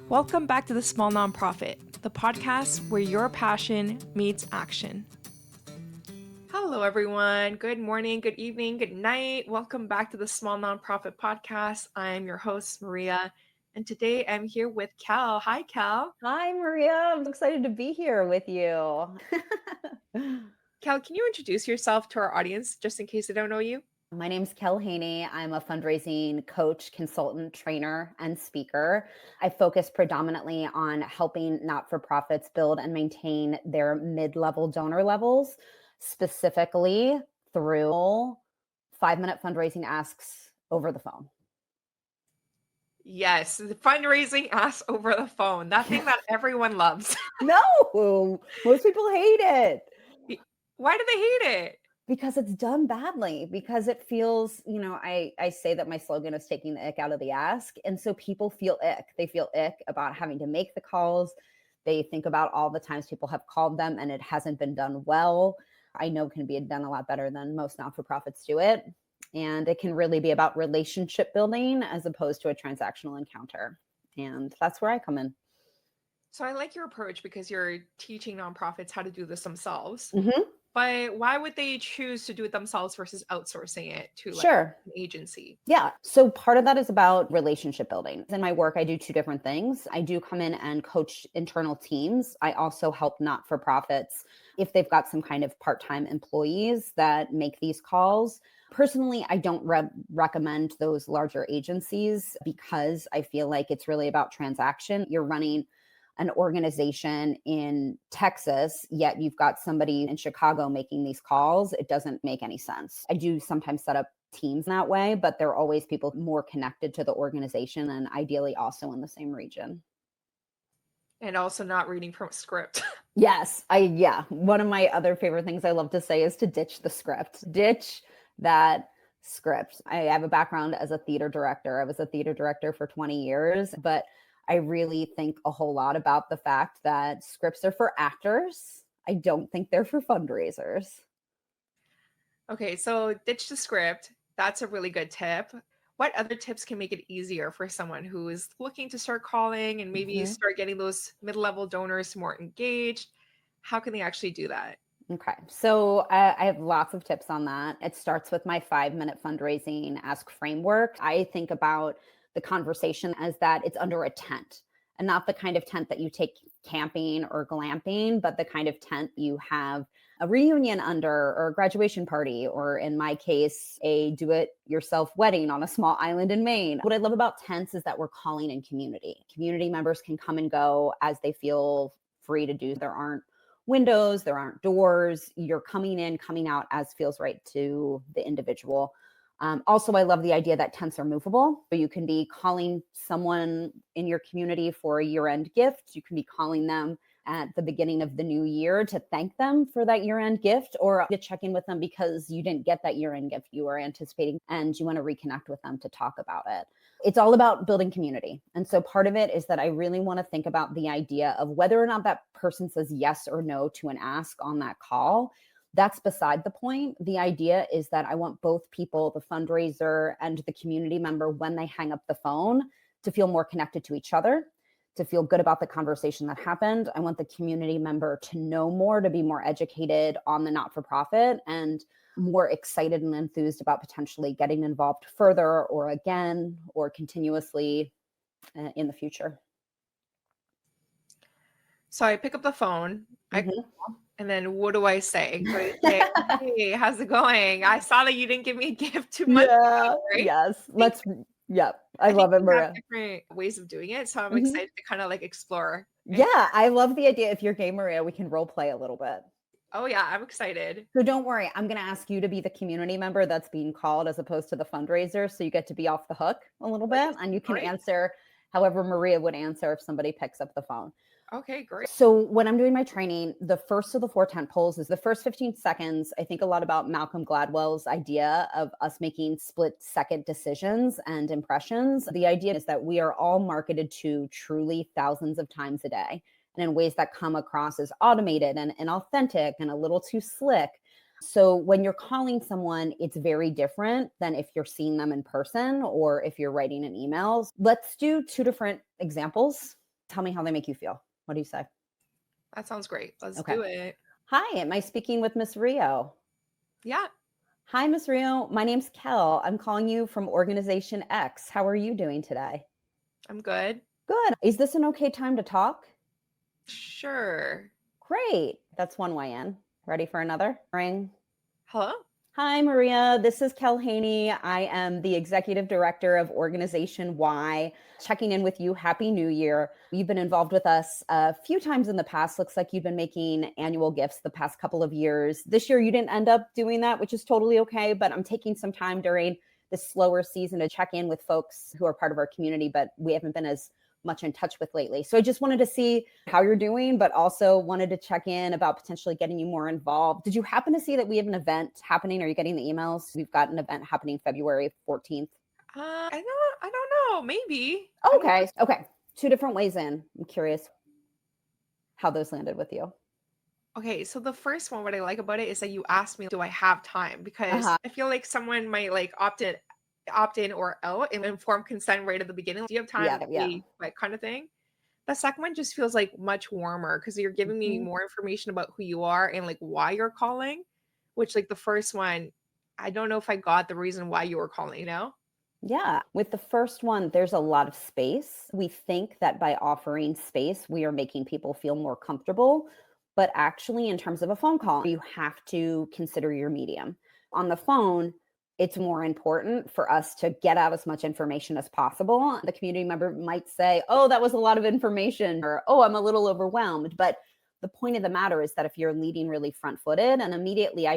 Welcome back to The Small Nonprofit, the podcast where your passion meets action. Hello, everyone. Good morning, good evening, good night. Welcome back to The Small Nonprofit Podcast. I'm your host, Maria, and today I'm here with Kel. Hi, Kel. Hi, Maria. I'm excited to be here with you. Kel, can you introduce yourself to our audience just in case they don't know you? My name's Kel Haney. I'm a fundraising coach, consultant, trainer, and speaker. I focus predominantly on helping not-for-profits build and maintain their mid-level donor levels, specifically through 5-minute fundraising asks over the phone. Yes, the fundraising ask over the phone, that thing that everyone loves. No, most people hate it. Why do they hate it? Because it's done badly, because it feels, I say that my slogan is taking the ick out of the ask. And so people feel ick. They feel ick about having to make the calls. They think about all the times people have called them and it hasn't been done well. I know it can be done a lot better than most not-for-profits do it. And it can really be about relationship building as opposed to a transactional encounter. And that's where I come in. So I like your approach because you're teaching nonprofits how to do this themselves. Mm-hmm. But why would they choose to do it themselves versus outsourcing it to Sure. an agency? Yeah. So part of that is about relationship building. In my work, I do two different things. I do come in and coach internal teams. I also help not-for-profits if they've got some kind of part-time employees that make these calls. Personally, I don't recommend those larger agencies because I feel like it's really about transaction. You're running an organization in Texas, yet you've got somebody in Chicago making these calls. It doesn't make any sense. I do sometimes set up teams that way, but they're always people more connected to the organization and ideally also in the same region. And also not reading from a script. Yes. One of my other favorite things I love to say is to ditch the script. Ditch that script. I have a background as a theater director. I was a theater director for 20 years, but I really think a whole lot about the fact that scripts are for actors. I don't think they're for fundraisers. Okay, so ditch the script. That's a really good tip. What other tips can make it easier for someone who is looking to start calling and maybe start getting those mid-level donors more engaged? How can they actually do that? Okay. So I have lots of tips on that. It starts with my 5-minute fundraising ask framework. I think about the conversation as that it's under a tent and not the kind of tent that you take camping or glamping, but the kind of tent you have a reunion under or a graduation party, or in my case, a do-it-yourself wedding on a small island in Maine. What I love about tents is that we're calling in community. Community members can come and go as they feel free to do. There aren't windows, there aren't doors. You're coming in, coming out as feels right to the individual. Also, I love the idea that tents are movable. So you can be calling someone in your community for a year-end gift. You can be calling them at the beginning of the new year to thank them for that year-end gift, or to check in with them because you didn't get that year-end gift you were anticipating and you want to reconnect with them to talk about it. It's all about building community. And so part of it is that I really want to think about the idea of whether or not that person says yes or no to an ask on that call. That's beside the point. The idea is that I want both people, the fundraiser and the community member, when they hang up the phone, to feel more connected to each other, to feel good about the conversation that happened. I want the community member to know more, to be more educated on the not-for-profit and more excited and enthused about potentially getting involved further or again or continuously in the future. So I pick up the phone, I call, and then what do I say? Do I say, hey, how's it going? I saw that you didn't give me a gift 2 months ago, right? Yes. I think love it, we have Maria. different ways of doing it, so I'm excited to kind of like explore. Yeah, I love the idea. If you're game, Maria, we can role play a little bit. Oh yeah, I'm excited. So don't worry, I'm going to ask you to be the community member that's being called as opposed to the fundraiser. So you get to be off the hook a little bit and you can answer however Maria would answer if somebody picks up the phone. Okay, great. So when I'm doing my training, the first of the 4 tent poles is the first 15 seconds. I think a lot about Malcolm Gladwell's idea of us making split-second decisions and impressions. The idea is that we are all marketed to truly thousands of times a day, and in ways that come across as automated and authentic and a little too slick. So when you're calling someone, it's very different than if you're seeing them in person or if you're writing an email. Let's do 2 different examples. Tell me how they make you feel. What do you say? That sounds great. Let's Okay. do it. Hi, am I speaking with Miss Rio? Yeah, Hi, Miss Rio. My name's Kel. I'm calling you from Organization X. How are you doing today? I'm good. Good. Is this an okay time to talk? Sure. Great. That's one way in. Ready for another ring? Hello? Hi, Maria. This is Kel Haney. I am the Executive Director of Organization Y. Checking in with you. Happy New Year. You've been involved with us a few times in the past. Looks like you've been making annual gifts the past couple of years. This year, you didn't end up doing that, which is totally okay. But I'm taking some time during this slower season to check in with folks who are part of our community, but we haven't been as much in touch with lately. So I just wanted to see how you're doing, but also wanted to check in about potentially getting you more involved. Did you happen to see that we have an event happening? Are you getting the emails? We've got an event happening February 14th. I don't know. Maybe. Okay. Okay. Two different ways in. I'm curious how those landed with you. Okay, so the first one, what I like about it is that you asked me, do I have time? Because Uh-huh. I feel like someone might like opt in or out and informed consent right at the beginning. Do you have time? Yeah. Like kind of thing. The second one just feels like much warmer because you're giving me Mhm. more information about who you are and like why you're calling, which like the first one, I don't know if I got the reason why you were calling. Yeah. With the first one, there's a lot of space. We think that by offering space, we are making people feel more comfortable. But actually, in terms of a phone call, you have to consider your medium. On the phone, it's more important for us to get out as much information as possible. The community member might say, oh, that was a lot of information, or oh, I'm a little overwhelmed. But the point of the matter is that if you're leading really front footed, and immediately I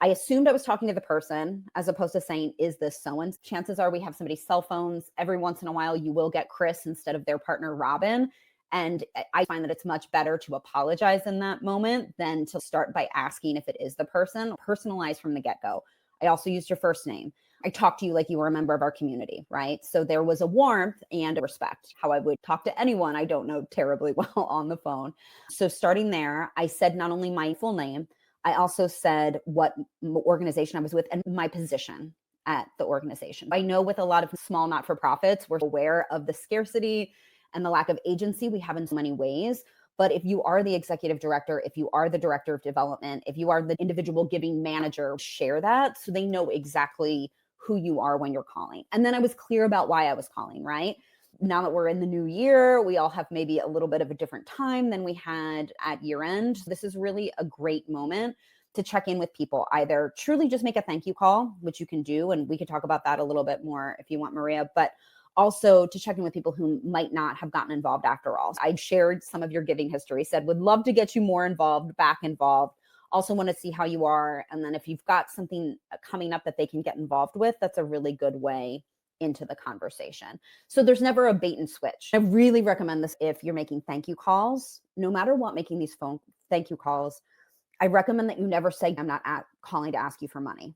assumed I was talking to the person as opposed to saying, is this so and chances are we have somebody's cell phones. Every once in a while, you will get Chris instead of their partner, Robin. And I find that it's much better to apologize in that moment than to start by asking if it is the person. Personalize from the get go. I also used your first name. I talked to you like you were a member of our community, right? So there was a warmth and a respect, how I would talk to anyone I don't know terribly well on the phone. So starting there, I said not only my full name, I also said what organization I was with and my position at the organization. I know with a lot of small not-for-profits, we're aware of the scarcity and the lack of agency we have in so many ways. But if you are the executive director, if you are the director of development, if you are the individual giving manager, share that so they know exactly who you are when you're calling. And then I was clear about why I was calling, right? Now that we're in the new year, we all have maybe a little bit of a different time than we had at year end. This is really a great moment to check in with people. Either truly just make a thank you call, which you can do, and we could talk about that a little bit more if you want, Maria, but also to check in with people who might not have gotten involved after all. I shared some of your giving history, said would love to get you more involved, back involved. Also want to see how you are. And then if you've got something coming up that they can get involved with, that's a really good way into the conversation. So there's never a bait and switch. I really recommend this if you're making thank you calls, no matter what, making these phone thank you calls. I recommend that you never say, I'm not calling to ask you for money.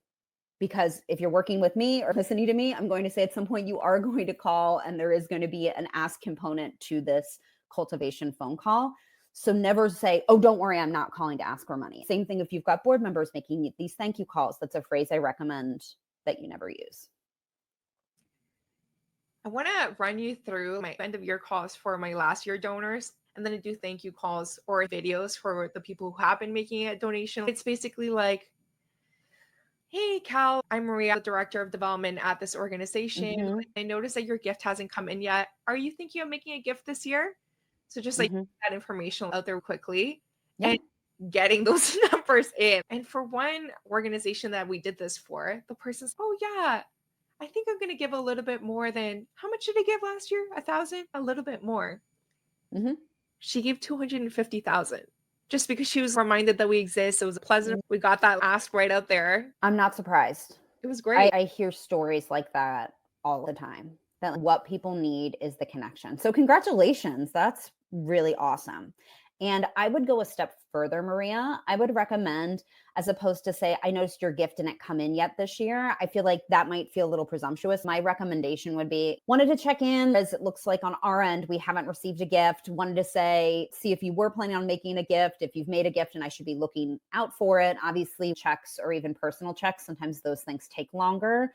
Because if you're working with me or listening to me, I'm going to say at some point you are going to call and there is going to be an ask component to this cultivation phone call. So never say, oh, don't worry, I'm not calling to ask for money. Same thing if you've got board members making these thank you calls. That's a phrase I recommend that you never use. I want to run you through my end of year calls for my last year donors. And then I do thank you calls or videos for the people who have been making a donation. It's basically like, hey, Cal, I'm Maria, the director of development at this organization. Mm-hmm. I noticed that your gift hasn't come in yet. Are you thinking of making a gift this year? So just like Mm-hmm. that information out there quickly Yeah. and getting those numbers in. And for one organization that we did this for, the person's, oh, yeah, I think I'm going to give a little bit more than how much did I give last year? 1,000? A little bit more. Mm-hmm. She gave 250,000 just because she was reminded that we exist. It was pleasant. We got that ask right out there. I'm not surprised. It was great. I hear stories like that all the time. That what people need is the connection. So congratulations. That's really awesome. And I would go a step further, Maria. I would recommend, as opposed to say, I noticed your gift didn't come in yet this year. I feel like that might feel a little presumptuous. My recommendation would be wanted to check in as it looks like on our end, we haven't received a gift. Wanted to say, see if you were planning on making a gift, if you've made a gift and I should be looking out for it. Obviously, checks or even personal checks, sometimes those things take longer.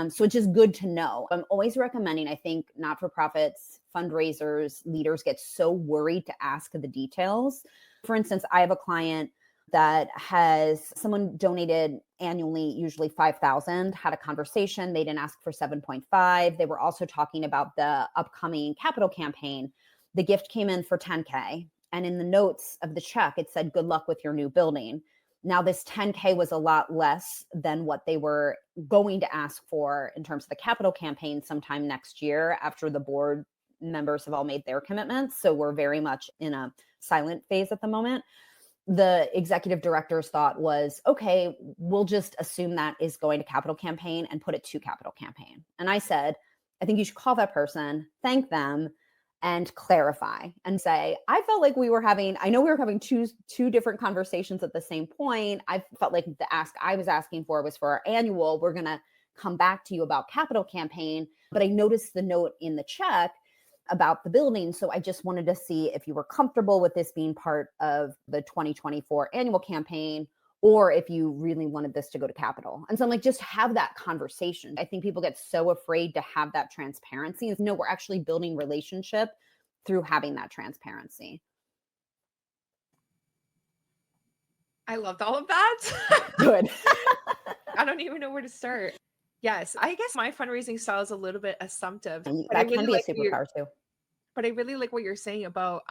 So it's just good to know. I'm always recommending, I think not-for-profits, fundraisers, leaders get so worried to ask the details. For instance, I have a client that has someone donated annually, usually 5,000, had a conversation. They didn't ask for 7.5. They were also talking about the upcoming capital campaign. The gift came in for 10K. And in the notes of the check, it said, good luck with your new building. Now, this 10K was a lot less than what they were going to ask for in terms of the capital campaign sometime next year after the board members have all made their commitments. So we're very much in a silent phase at the moment. The executive director's thought was, okay, we'll just assume that is going to capital campaign and put it to capital campaign. And I said, I think you should call that person, thank them, and clarify and say, I felt like we were having two different conversations at the same point. I felt like the ask I was asking for was for our annual. We're going to come back to you about capital campaign. But I noticed the note in the check about the building. So I just wanted to see if you were comfortable with this being part of the 2024 annual campaign, or if you really wanted this to go to capital. And so I'm like, just have that conversation. I think people get so afraid to have that transparency. No, we're actually building relationship through having that transparency. I loved all of that. Good. I don't even know where to start. Yes, I guess my fundraising style is a little bit assumptive. That can be a superpower too. But I really like what you're saying about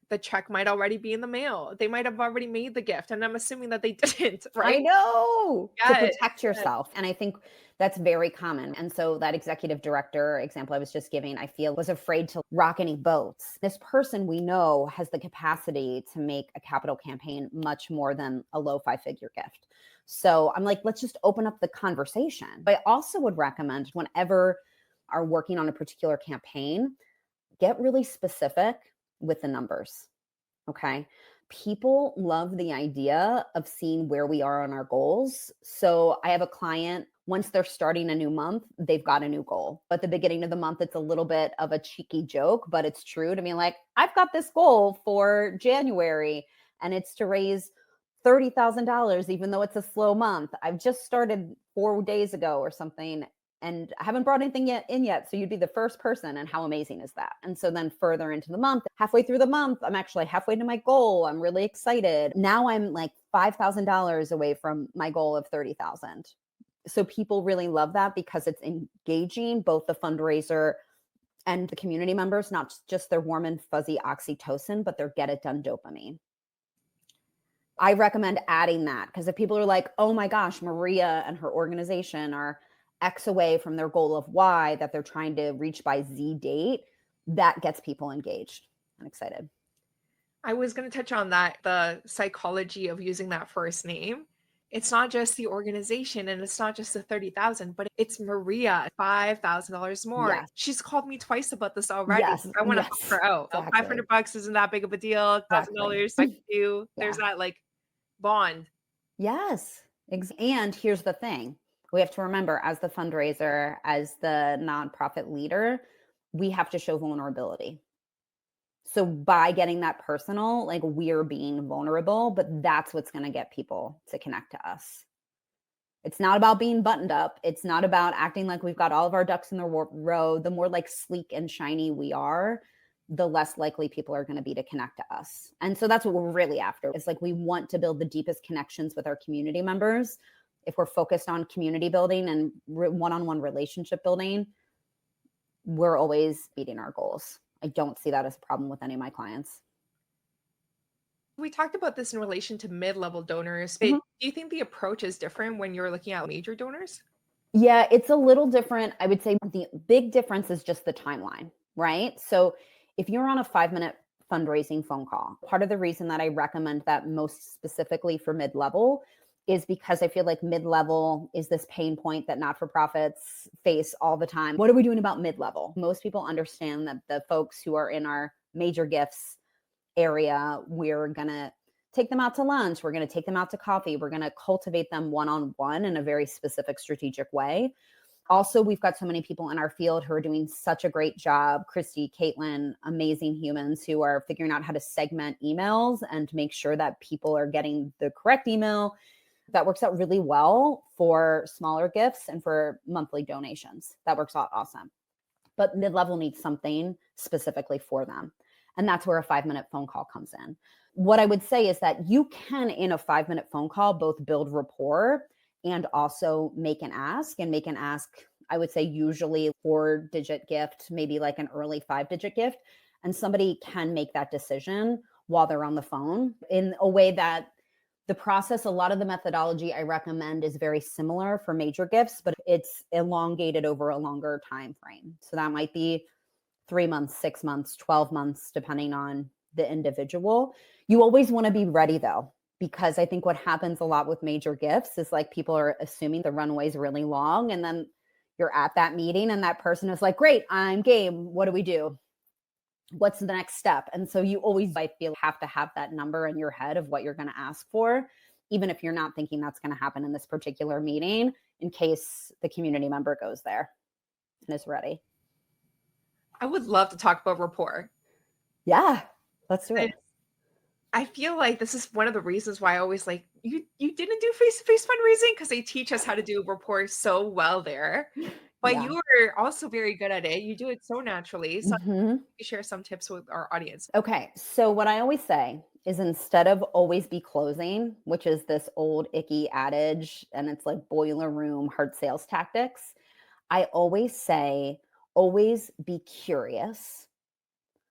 the check might already be in the mail. They might have already made the gift, and I'm assuming that they didn't, right? I know. Yes, to protect yourself. And I think that's very common. And so that executive director example I was just giving, I feel was afraid to rock any boats. This person we know has the capacity to make a capital campaign much more than a low 5-figure gift. So I'm like, let's just open up the conversation. But I also would recommend whenever are working on a particular campaign, get really specific with the numbers. Okay. People love the idea of seeing where we are on our goals. So I have a client, once they're starting a new month, they've got a new goal. At the beginning of the month, it's a little bit of a cheeky joke, but it's true to me. Like, I've got this goal for January, and it's to raise $30,000, even though it's a slow month. I've just started 4 days ago or something, and I haven't brought anything yet. So you'd be the first person. And how amazing is that? And so then further into the month, halfway through the month, I'm actually halfway to my goal. I'm really excited. Now I'm like $5,000 away from my goal of 30,000. So people really love that because it's engaging both the fundraiser and the community members, not just their warm and fuzzy oxytocin, but their get it done dopamine. I recommend adding that, because if people are like, oh my gosh, Maria and her organization are X away from their goal of Y that they're trying to reach by Z date, that gets people engaged and excited. I was going to touch on that, the psychology of using that first name. It's not just the organization, and it's not just the 30,000, but it's Maria, $5,000 more. Yes. She's called me twice about this already. Yes. I want to Yes. help her out. Exactly. $500 isn't that big of a deal. $1,000 I can do. Yeah. There's that like bond. Yes. And here's the thing. We have to remember, as the fundraiser, as the nonprofit leader, we have to show vulnerability. So by getting that personal, like, we're being vulnerable, but that's what's going to get people to connect to us. It's not about being buttoned up. It's not about acting like we've got all of our ducks in the row. The more like sleek and shiny we are, the less likely people are going to be to connect to us. And so that's what we're really after. It's like, we want to build the deepest connections with our community members. If we're focused on community building and one-on-one relationship building, we're always beating our goals. I don't see that as a problem with any of my clients. We talked about this in relation to mid-level donors. Do you think the approach is different when you're looking at major donors? Yeah, it's a little different. I would say the big difference is just the timeline, right? So if you're on a 5-minute fundraising phone call, part of the reason that I recommend that most specifically for mid-level is because I feel like mid-level is this pain point that not-for-profits face all the time. What are we doing about mid-level? Most people understand that the folks who are in our major gifts area, we're going to take them out to lunch. We're going to take them out to coffee. We're going to cultivate them one-on-one in a very specific strategic way. Also, we've got so many people in our field who are doing such a great job. Christy, Caitlin, amazing humans who are figuring out how to segment emails and to make sure that people are getting the correct email. That works out really well for smaller gifts and for monthly donations. That works out awesome. but mid-level needs something specifically for them. And that's where a 5-minute phone call comes in. What I would say is that you can, in a 5-minute phone call, both build rapport and also make an ask. And make an ask, I would say usually 4-digit gift, maybe like an early 5-digit gift. And somebody can make that decision while they're on the phone in a way that the process, a lot of the methodology I recommend is very similar for major gifts, but it's elongated over a longer time frame. So that might be 3 months, 6 months, 12 months, depending on the individual. You always want to be ready though, because I think what happens a lot with major gifts is like people are assuming the runway is really long, and then you're at that meeting and that person is like, great, I'm game. What do we do? What's the next step? And so you always, I feel, have to have that number in your head of what you're going to ask for, even if you're not thinking that's going to happen in this particular meeting, in case the community member goes there and is ready. I would love to talk about rapport. Yeah, let's do it. I feel like this is one of the reasons why I always like, you didn't do face-to-face fundraising, because they teach us how to do rapport so well there. But Yeah. you are also very good at it. You do it so naturally. So Mm-hmm. you share some tips with our audience. Okay. So what I always say is, instead of always be closing, which is this old icky adage, and it's like boiler room hard sales tactics, I always say, always be curious.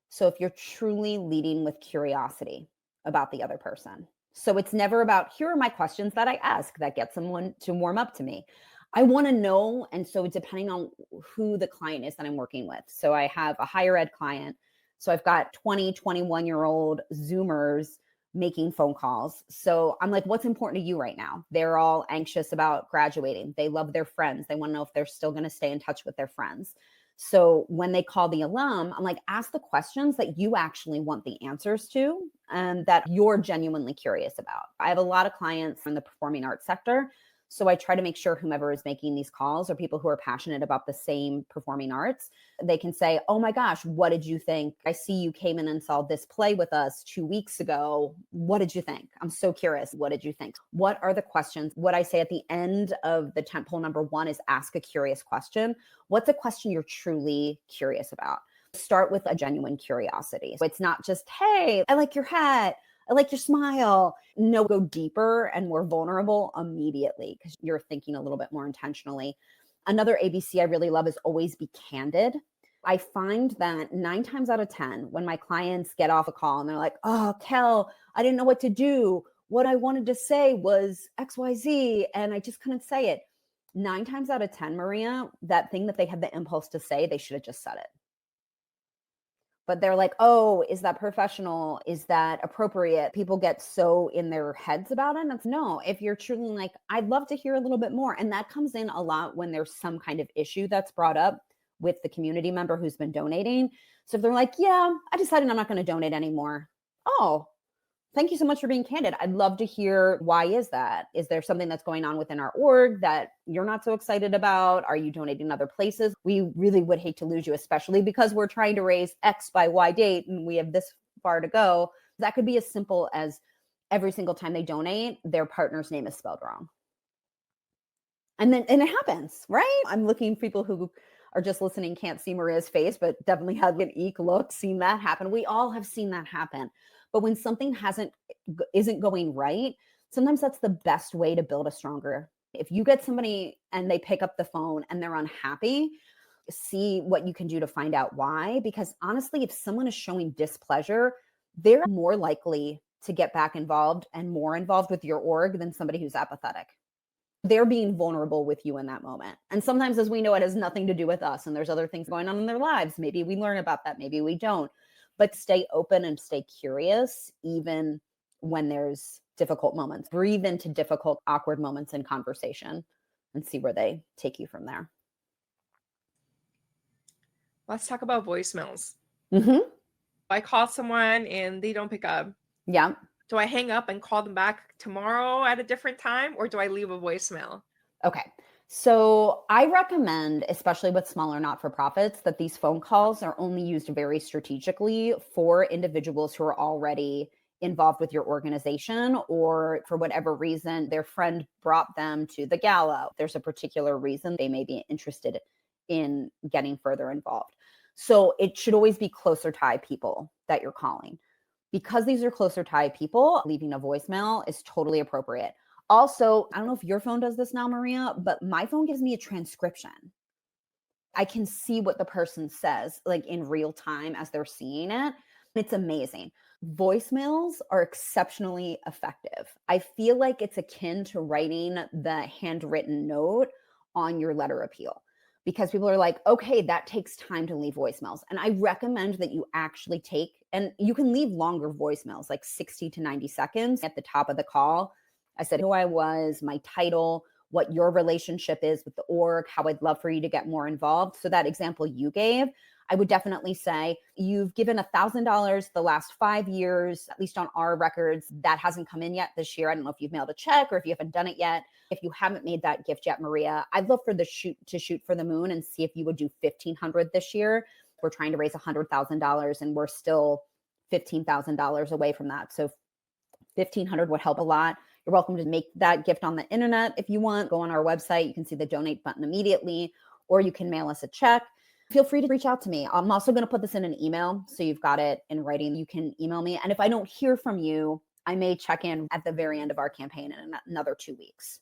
So if you're truly leading with curiosity about the other person. So it's never about, here are my questions that I ask that get someone to warm up to me. I want to know. And so depending on who the client is that I'm working with. So I have a higher ed client. So I've got 20, 21-year-old Zoomers making phone calls. So I'm like, what's important to you right now? They're all anxious about graduating. They love their friends. They want to know if they're still going to stay in touch with their friends. So when they call the alum, I'm like, ask the questions that you actually want the answers to and that you're genuinely curious about. I have a lot of clients in the performing arts sector. So I try to make sure whomever is making these calls are people who are passionate about the same performing arts. They can say, oh my gosh, what did you think? I see you came in and saw this play with us 2 weeks ago. What did you think? I'm so curious. What did you think? What are the questions? What I say at the end of the tentpole number 1 is ask a curious question. What's a question you're truly curious about? Start with a genuine curiosity. So it's not just, hey, I like your hat. I like your smile. No, go deeper and more vulnerable immediately, because you're thinking a little bit more intentionally. Another ABC I really love is always be candid. I find that 9 times out of 10, when my clients get off a call and they're like, oh, Kel, I didn't know what to do. What I wanted to say was XYZ, and I just couldn't say it. 9 times out of 10, Maria, that thing that they had the impulse to say, they should have just said it. But they're like, oh, is that professional? Is that appropriate? People get so in their heads about it. And it's no, if you're truly like, I'd love to hear a little bit more. And that comes in a lot when there's some kind of issue that's brought up with the community member who's been donating. So if they're like, yeah, I decided I'm not going to donate anymore. Oh, thank you so much for being candid. I'd love to hear, why is that? Is there something that's going on within our org that you're not so excited about? Are you donating other places? We really would hate to lose you, especially because we're trying to raise X by Y date and we have this far to go. That could be as simple as every single time they donate, their partner's name is spelled wrong. And it happens, right? I'm looking, people who are just listening can't see Maria's face, but definitely have an eek look, seen that happen. We all have seen that happen. But when something isn't going right, sometimes that's the best way to build a stronger. If you get somebody and they pick up the phone and they're unhappy, see what you can do to find out why. Because honestly, if someone is showing displeasure, they're more likely to get back involved and more involved with your org than somebody who's apathetic. They're being vulnerable with you in that moment. And sometimes, as we know, it has nothing to do with us. And there's other things going on in their lives. Maybe we learn about that. Maybe we don't. But stay open and stay curious, even when there's difficult moments. Breathe into difficult, awkward moments in conversation and see where they take you from there. Let's talk about voicemails. Mm-hmm. I call someone and they don't pick up. Yeah. Do I hang up and call them back tomorrow at a different time, or do I leave a voicemail? Okay. So I recommend, especially with smaller not-for-profits, that these phone calls are only used very strategically for individuals who are already involved with your organization, or for whatever reason, their friend brought them to the gala. There's a particular reason they may be interested in getting further involved. So it should always be closer tie people that you're calling. Because these are closer tie people, leaving a voicemail is totally appropriate. Also, I don't know if your phone does this now, Maria, but my phone gives me a transcription. I can see what the person says like in real time as they're seeing it. It's amazing. Voicemails are exceptionally effective. I feel like it's akin to writing the handwritten note on your letter appeal because people are like, okay, that takes time to leave voicemails. And I recommend that you actually take, and you can leave longer voicemails, like 60 to 90 seconds at the top of the call. I said who I was, my title, what your relationship is with the org, how I'd love for you to get more involved. So that example you gave, I would definitely say you've given $1,000 the last 5 years, at least on our records. That hasn't come in yet this year. I don't know if you've mailed a check or if you haven't done it yet. If you haven't made that gift yet, Maria, I'd love for the shoot for the moon and see if you would do 1,500 this year. We're trying to raise $100,000 and we're still $15,000 away from that. So 1,500 would help a lot. You're welcome to make that gift on the internet if you want. Go on our website. You can see the donate button immediately, or you can mail us a check. Feel free to reach out to me. I'm also going to put this in an email, so you've got it in writing. You can email me. And if I don't hear from you, I may check in at the very end of our campaign in another 2 weeks.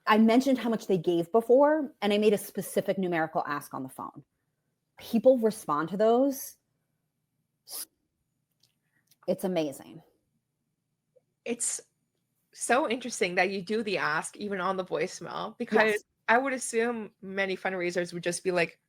I mentioned how much they gave before, and I made a specific numerical ask on the phone. People respond to those. It's amazing. It's so interesting that you do the ask even on the voicemail, because Yes. I would assume many fundraisers would just be like,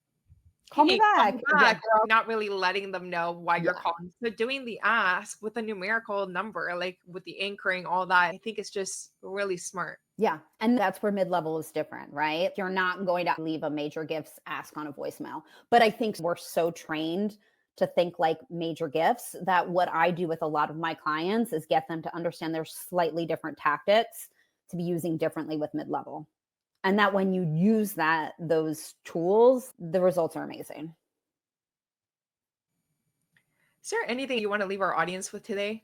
Call me hey, back. Yeah. or not really letting them know why you're Yeah. calling. So doing the ask with a numerical number, like with the anchoring, all that, I think it's just really smart. Yeah. And that's where mid-level is different, right? You're not going to leave a major gifts ask on a voicemail. But I think we're so trained to think like major gifts that what I do with a lot of my clients is get them to understand there's slightly different tactics to be using differently with mid-level. And that when you use those tools, the results are amazing. Is there anything you want to leave our audience with today?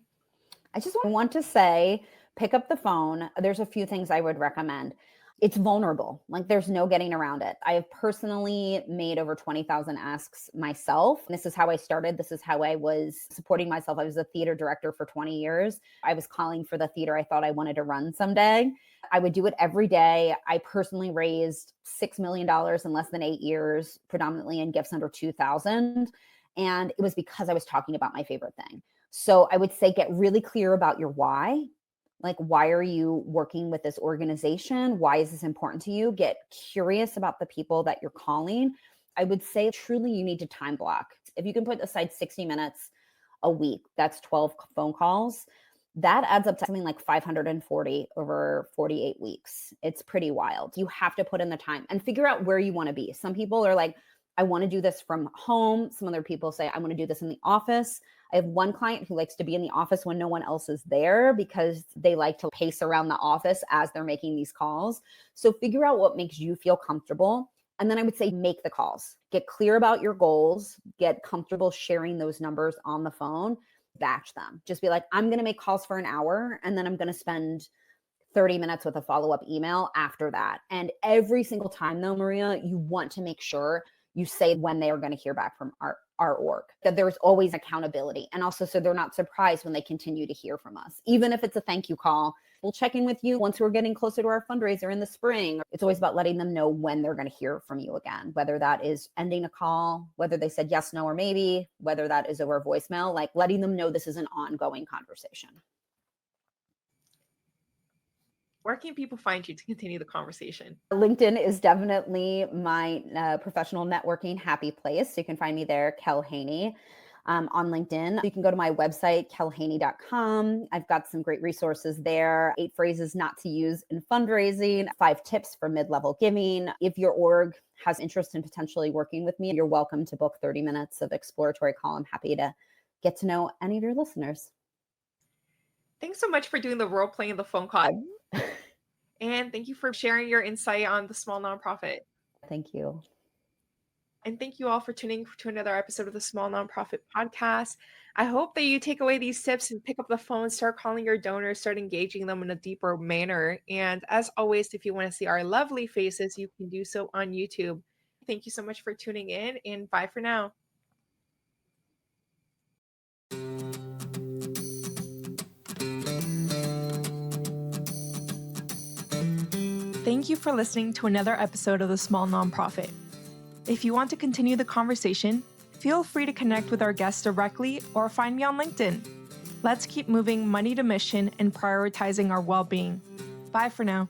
I just want to say, pick up the phone. There's a few things I would recommend. It's vulnerable. Like there's no getting around it. I have personally made over 20,000 asks myself. This is how I started. This is how I was supporting myself. I was a theater director for 20 years. I was calling for the theater I thought I wanted to run someday. I would do it every day. I personally raised $6 million in less than 8 years, predominantly in gifts under 2,000. And it was because I was talking about my favorite thing. So I would say get really clear about your why. Like, why are you working with this organization? Why is this important to you? Get curious about the people that you're calling. I would say truly you need to time block. If you can put aside 60 minutes a week, that's 12 phone calls. That adds up to something like 540 over 48 weeks. It's pretty wild. You have to put in the time and figure out where you want to be. Some people are like, I want to do this from home. Some other people say, I want to do this in the office. I have one client who likes to be in the office when no one else is there because they like to pace around the office as they're making these calls. So figure out what makes you feel comfortable. And then I would say make the calls. Get clear about your goals. Get comfortable sharing those numbers on the phone. Batch them. Just be like, I'm going to make calls for an hour and then I'm going to spend 30 minutes with a follow-up email after that. And every single time though, Maria, you want to make sure you say when they are going to hear back from our org, that there's always accountability. And also, so they're not surprised when they continue to hear from us. Even if it's a thank you call, we'll check in with you once we're getting closer to our fundraiser in the spring. It's always about letting them know when they're going to hear from you again, whether that is ending a call, whether they said yes, no, or maybe, whether that is over voicemail, like letting them know this is an ongoing conversation. Where can people find you to continue the conversation? LinkedIn is definitely my professional networking happy place. So you can find me there, Kel Haney, on LinkedIn. You can go to my website, kelhaney.com. I've got some great resources there. 8 phrases not to use in fundraising, 5 tips for mid-level giving. If your org has interest in potentially working with me, you're welcome to book 30 minutes of exploratory call. I'm happy to get to know any of your listeners. Thanks so much for doing the role playing the phone call. And thank you for sharing your insight on the small nonprofit. Thank you. And thank you all for tuning to another episode of the Small Nonprofit Podcast. I hope that you take away these tips and pick up the phone, start calling your donors, start engaging them in a deeper manner. And as always, if you want to see our lovely faces, you can do so on YouTube. Thank you so much for tuning in, and bye for now. Thank you for listening to another episode of The Small Nonprofit. If you want to continue the conversation, feel free to connect with our guests directly or find me on LinkedIn. Let's keep moving money to mission and prioritizing our well-being. Bye for now.